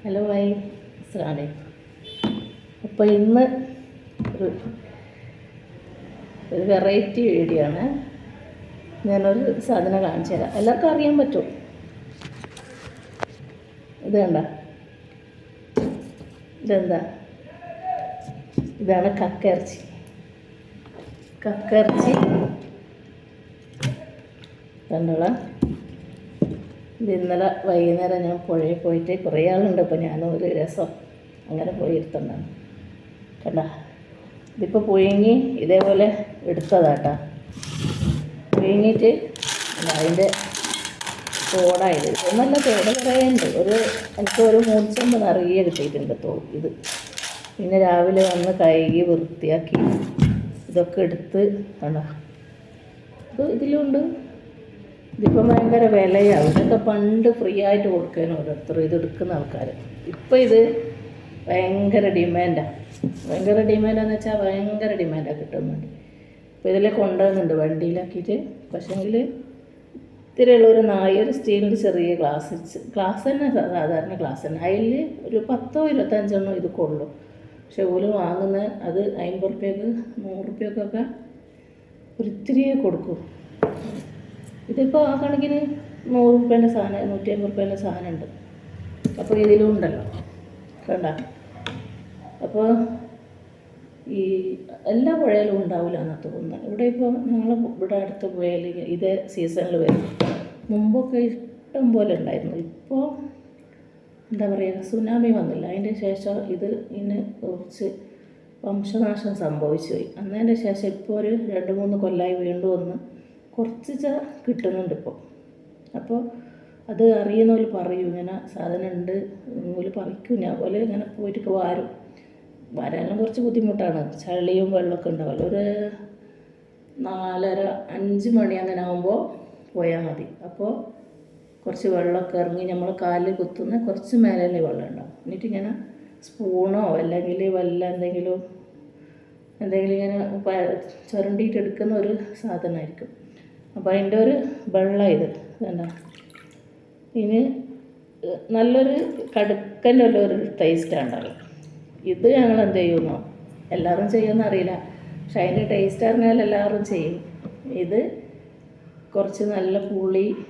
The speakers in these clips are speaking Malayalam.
ഹലോ ഭായ്, അസ്സലാമു അലൈക്കും. അപ്പോൾ ഇന്ന് ഒരു വെറൈറ്റി വീഡിയോ ആണ്. ഞാനൊരു സാധനം കാണിച്ചു തരാം. എല്ലാവർക്കും അറിയാൻ പറ്റും. ഇത് കണ്ട, ഇതെന്താ? ഇതാണ് കക്കയിറച്ചി. കണ്ടോള. ഇത് ഇന്നലെ വൈകുന്നേരം ഞാൻ പുഴയിൽ പോയിട്ട് കുറേ ആളുണ്ട്. ഇപ്പോൾ ഞാനൊരു രസം അങ്ങനെ പോയി എടുത്തുണ്ടാണ്. കണ്ട, ഇതിപ്പോൾ പുഴുങ്ങി ഇതേപോലെ എടുത്തതാട്ടാ. പുഴുങ്ങിയിട്ട് അതിൻ്റെ തോടായത് നല്ല തോട് കുറേ ഉണ്ട്. എനിക്ക് ഒരു മൂർച്ചമ്പ് നിറയെ കിട്ടിയിട്ടുണ്ട് ഇത്. പിന്നെ രാവിലെ വന്ന് കഴുകി വൃത്തിയാക്കി ഇതൊക്കെ എടുത്ത് കണ്ട. ഇതിലുണ്ട്. ഇതിപ്പം ഭയങ്കര വിലയാണ്. ഇതൊക്കെ പണ്ട് ഫ്രീ ആയിട്ട് കൊടുക്കാൻ ഓരോരുത്തർ ഇതെടുക്കുന്ന ആൾക്കാർ. ഇപ്പം ഇത് ഭയങ്കര ഡിമാൻഡാണ്. ഡിമാൻഡാന്ന് വെച്ചാൽ ഭയങ്കര ഡിമാൻഡാണ് കിട്ടുന്നുണ്ട്. അപ്പോൾ ഇതിൽ കൊണ്ടുവരുന്നുണ്ട് വണ്ടിയിലാക്കിയിട്ട്. പക്ഷേങ്കിൽ ഇത്തിരിയുള്ളൊരു ഒരു സ്റ്റീലിൻ്റെ ചെറിയ ഗ്ലാസ് തന്നെ, സാധാരണ ഗ്ലാസ് തന്നെ. അതിൽ ഒരു 10-25 ഇത് കൊള്ളും. പക്ഷെ ഓല് വാങ്ങുന്ന അത് 50 റുപ്യക്ക് 100 റുപ്യക്കൊക്കെ ഒരിത്തിരിയേ കൊടുക്കും. ഇതിപ്പോൾ ആ കണക്കിന് 100 റുപ്യേൻ്റെ സാധനം, 150 റുപ്യേൻ്റെ സാധനമുണ്ട്. അപ്പോൾ ഇതിലും ഉണ്ടല്ലോ, കണ്ട. അപ്പോൾ ഈ എല്ലാ പുഴയിലും ഉണ്ടാവില്ല എന്നാണ് തോന്നുന്നത്. ഇവിടെ ഇപ്പോൾ ഞങ്ങൾ ഇവിടെ അടുത്ത പുഴയിൽ ഇതേ സീസണിൽ വരും. മുമ്പൊക്കെ ഇഷ്ടം പോലെ ഉണ്ടായിരുന്നു. ഇപ്പോൾ എന്താ പറയുക, സുനാമി വന്നില്ല. അതിൻ്റെ ശേഷം ഇതിന് കുറച്ച് വംശനാശം സംഭവിച്ചു പോയി. അന്നതിൻ്റെ ശേഷം ഇപ്പോൾ ഒരു 2-3 കൊല്ലമായി വീണ്ടും ഒന്ന് കുറച്ച് കിട്ടുന്നുണ്ട് ഇപ്പോൾ. അപ്പോൾ അത് അറിയുന്നവർ പറയും, ഇങ്ങനെ സാധനം ഉണ്ട്, ഓല് പറിക്കും. ഞാൻ പോലെ ഇങ്ങനെ പോയിട്ട് വരാനും കുറച്ച് ബുദ്ധിമുട്ടാണ്. ചളിയും വെള്ളമൊക്കെ ഉണ്ടാവുമല്ലോ. ഒരു 4:30-5 മണി അങ്ങനെ ആകുമ്പോൾ പോയാൽ മതി. അപ്പോൾ കുറച്ച് വെള്ളമൊക്കെ ഇറങ്ങി നമ്മൾ കാലിൽ കുത്തുന്ന കുറച്ച് മേലെ വെള്ളം ഉണ്ടാവും. എന്നിട്ടിങ്ങനെ സ്പൂണോ അല്ലെങ്കിൽ എന്തെങ്കിലും ഇങ്ങനെ ചുരണ്ടിയിട്ട് എടുക്കുന്ന ഒരു സാധനമായിരിക്കും. അപ്പോൾ അതിൻ്റെ ഒരു വെള്ളം ഇത് വേണ്ട. ഇതിന് നല്ലൊരു കടുക്കൻ്റെ ഒരു ടേസ്റ്റാണ് ഉണ്ടാവുക. ഇത് ഞങ്ങൾ എന്ത് ചെയ്യുന്നോ, എല്ലാവരും ചെയ്യുമെന്ന് അറിയില്ല, പക്ഷെ അതിൻ്റെ ടേസ്റ്റ് അറിഞ്ഞാൽ എല്ലാവരും ചെയ്യും. ഇത് കുറച്ച് നല്ല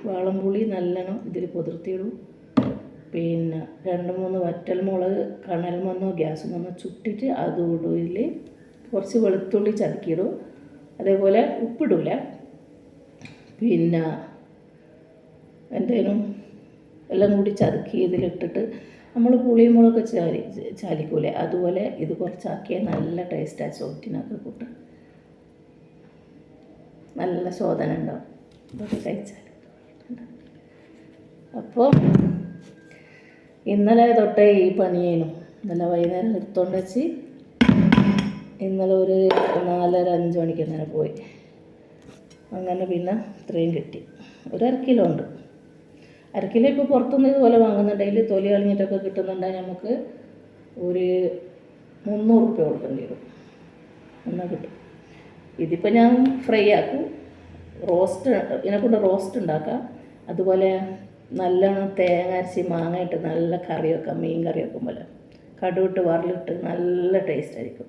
വാളംപുളി നല്ലോണം ഇതിൽ കുതിർത്തിയിടും. പിന്നെ 2-3 വറ്റൽമുളക് കണൽമണ്ണോ ഗ്യാസുമണ്ണോ ചുട്ടിട്ട് അതും ഇതിൽ കുറച്ച് വെളുത്തുള്ളി ചതുക്കിയിടും. അതേപോലെ ഉപ്പിടില്ല. പിന്നെ എന്തേലും എല്ലാം കൂടി ചതുക്കി ഇതിലിട്ടിട്ട് നമ്മൾ പുളിമുളക് ചാലിക്കൂലേ, അതുപോലെ ഇത് കുറച്ചാക്കിയാൽ നല്ല ടേസ്റ്റാണ്. ചോറ്റിനൊക്കെ കൂട്ട് നല്ല ശോധന ഉണ്ടാവും ഇതൊക്കെ കഴിച്ചാൽ. അപ്പോൾ ഇന്നലെ തൊട്ടേ ഈ പണിയേനും. ഇന്നലെ വൈകുന്നേരം എടുത്തോണ്ട് വെച്ച് ഇന്നലെ ഒരു 4:30-5 മണിക്ക് അങ്ങനെ പോയി. അങ്ങനെ പിന്നെ ഇത്രയും കിട്ടി. ഒരു 1/2 കിലോ ഉണ്ട്. 1/2 കിലോ ഇപ്പോൾ പുറത്തുനിന്ന് ഇതുപോലെ വാങ്ങുന്നുണ്ടെങ്കിൽ തൊലി കളഞ്ഞിട്ടൊക്കെ കിട്ടുന്നുണ്ടെങ്കിൽ നമുക്ക് ഒരു 300 റുപ്യ കൊടുക്കേണ്ടി വരും. എന്നാൽ കിട്ടും. ഇതിപ്പോൾ ഞാൻ ഫ്രൈ ആക്കും. ഇതിനെക്കൊണ്ട് റോസ്റ്റ് ഉണ്ടാക്കാം. അതുപോലെ നല്ലോണം തേങ്ങ അരച്ച് മാങ്ങ ഇട്ട് നല്ല കറി വെക്കാം. മീൻ കറി വെക്കും പോലെ കടുവിട്ട് വറലിട്ട് നല്ല ടേസ്റ്റ് ആയിരിക്കും.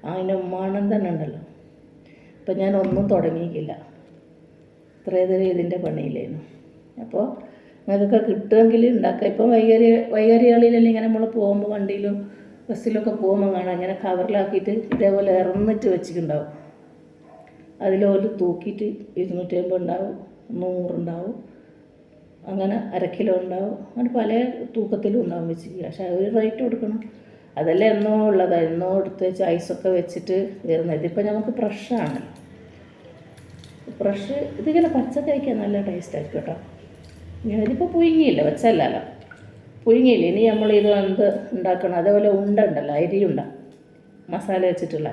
അതിൻ്റെ മണം തന്നെ ഉണ്ടല്ലോ. ഇപ്പം ഞാൻ ഒന്നും തുടങ്ങിയിട്ടില്ല. ഇത്രയും ഇതിൻ്റെ പണിയിലായിരുന്നു. അപ്പോൾ നിങ്ങൾക്കൊക്കെ കിട്ടുമെങ്കിൽ ഉണ്ടാക്കുക. ഇപ്പം വൈകാരികളിലെല്ലാം ഇങ്ങനെ നമ്മൾ പോകുമ്പോൾ വണ്ടിയിലും ബസ്സിലൊക്കെ പോകുമ്പോൾ കാണാം ഇങ്ങനെ കവറിലാക്കിയിട്ട് ഇതേപോലെ ഇറന്നിട്ട് വെച്ചിട്ടുണ്ടാവും. അതിലോല് തൂക്കിയിട്ട് 250 ഉണ്ടാവും, 100 ഉണ്ടാവും, അങ്ങനെ 1/2 കിലോ ഉണ്ടാവും. അങ്ങനെ പല തൂക്കത്തിലും ഉണ്ടാവും വെച്ചിരിക്കുക. പക്ഷേ ഒരു റേറ്റ് കൊടുക്കണം. അതെല്ലാം എന്നോ ഉള്ളതാണ്. എന്നോ എടുത്ത് വെച്ച് ഐസൊക്കെ വെച്ചിട്ട് വരുന്നത്. ഇതിപ്പോൾ നമുക്ക് ഫ്രഷാണ്. ഇതിങ്ങനെ പച്ച കഴിക്കാൻ നല്ല ടേസ്റ്റ് ആയിരിക്കും കേട്ടോ. ഇതിപ്പോൾ പുഴുങ്ങിയില്ല, വെച്ചല്ലല്ലോ, പുഴുങ്ങിയില്ല. ഇനി നമ്മളിത് ഉണ്ടാക്കണം. അതേപോലെ ഉണ്ടല്ലോ, അരിയുണ്ട മസാല വെച്ചിട്ടുള്ള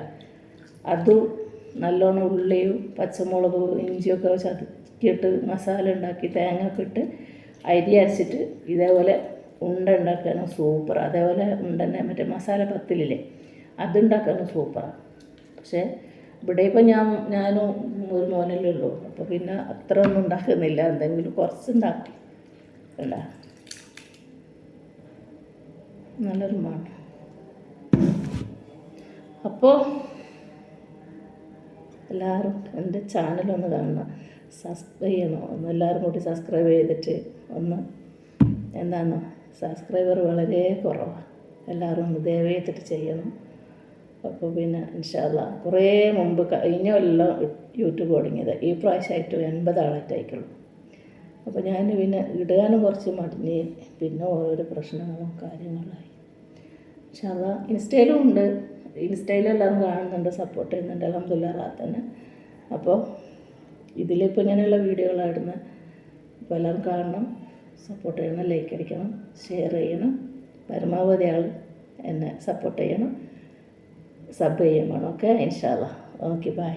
അതും നല്ലോണം ഉള്ളിയും പച്ചമുളകും ഇഞ്ചിയൊക്കെ ചതക്കിയിട്ട് മസാല ഉണ്ടാക്കി തേങ്ങയൊക്കെ ഇട്ട് അരി അരച്ചിട്ട് ഇതേപോലെ ഉണ്ടാക്കാനും സൂപ്പർ. അതേപോലെ ഉണ്ടന്നെ മറ്റേ മസാല പത്തിലില്ലേ, അതുണ്ടാക്കാനും സൂപ്പറാണ്. പക്ഷേ ഇവിടെ ഇപ്പോൾ ഞാനും ഒരു മോനല്ലേ ഉള്ളൂ. അപ്പോൾ പിന്നെ അത്ര ഒന്നും ഉണ്ടാക്കുന്നില്ല. എന്തെങ്കിലും കുറച്ചുണ്ടാക്കും. അല്ല നല്ലൊരു മണം. അപ്പോൾ എല്ലാവരും എൻ്റെ ചാനലൊന്ന് കാണണം, സബ്സ്ക്രൈബ് ചെയ്യണം. ഒന്ന് എല്ലാവരും കൂടി സബ്സ്ക്രൈബ് ചെയ്തിട്ട് ഒന്ന് എന്താണ് സബ്സ്ക്രൈബർ വളരെ കുറവാണ്. എല്ലാവരും ഒന്ന് ദയവേറ്റിട്ട് ചെയ്യണം. അപ്പോൾ പിന്നെ ഇൻഷാ അല്ലാഹ് കുറേ മുമ്പ് കഴിഞ്ഞ കൊല്ലം യൂട്യൂബ് തുടങ്ങിയത്, ഈ പ്രാവശ്യമായിട്ട് 80 ആളായിട്ടായിരിക്കുള്ളൂ. അപ്പോൾ ഞാൻ പിന്നെ ഇടാനും കുറച്ച് മടിഞ്ഞ്, പിന്നെ ഓരോരോ പ്രശ്നങ്ങളും കാര്യങ്ങളായി. ഇൻഷാ അല്ലാഹ് ഇൻസ്റ്റയിലും ഉണ്ട്, ഇൻസ്റ്റയിലും എല്ലാവരും കാണുന്നുണ്ട്, സപ്പോർട്ട് ചെയ്യുന്നുണ്ട്. അൽഹംദുലില്ലാഹ് റാഹത്തന്നെ. അപ്പോൾ ഇതിലിപ്പോൾ ഇങ്ങനെയുള്ള വീഡിയോകളായിടുന്നത്. അപ്പോൾ എല്ലാവരും കാണണം, സപ്പോർട്ട് ചെയ്യണം, ലൈക്ക് അടിക്കണം, ഷെയർ ചെയ്യണം. പരമാവധി ആൾ എന്നെ സപ്പോർട്ട് ചെയ്യണം, സബ് ചെയ്യണം. ഓക്കെ ഇൻഷാ അല്ലാഹ്. Okay bye.